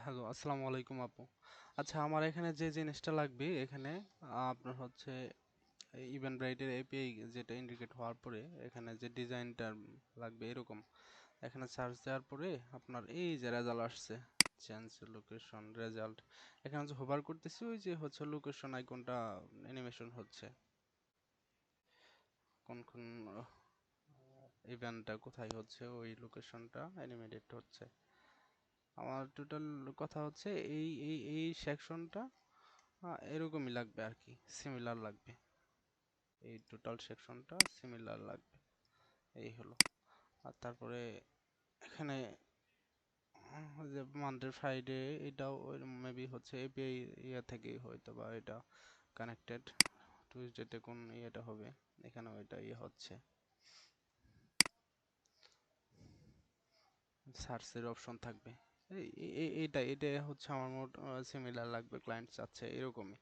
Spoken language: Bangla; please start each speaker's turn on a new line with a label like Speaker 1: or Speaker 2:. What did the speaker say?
Speaker 1: হ্যালো, আসসালামু আলাইকুম আপু। আচ্ছা, আমার এখানে যে জিনিসটা লাগবে এখানে আপনার হচ্ছে ইভেন্টব্রাইটের এপিআই যেটা ইন্ডিকেট হওয়ার পরে এখানে যে ডিজাইনটা লাগবে এরকম। এখানে সার্চ দেওয়ার পরে আপনার এই যে রেজাল্ট আসছে, চেঞ্জ লোকেশন রেজাল্ট। এখানে যে হোভার করতেছি ওই যে হচ্ছে লোকেশন আইকনটা অ্যানিমেশন হচ্ছে, কোন কোন ইভেন্টটা কোথায় হচ্ছে ওই লোকেশনটা অ্যানিমেটেড হচ্ছে। আমার টোটাল কথা হচ্ছে এই সেকশনটা এরকমই লাগবে আর কি, সিমিলার লাগবে। এই টোটাল সেকশনটা সিমিলার লাগবে, এই হলো। আর তারপরে এখানে যে মানডে ফ্রাইডে এটাও মেবি হচ্ছে এপিআই ইয়া থেকেই হয়তো বা এটা কানেক্টেড। টুইসডেতে কোন ইয়েটা হবে, এখানেও এটা ইয়ে হচ্ছে। সার্চের অপশন থাকবে। এইটা এটা হচ্ছে আমার মোট সিমিলার লাগবে, ক্লায়েন্ট চাচ্ছে এরকমই।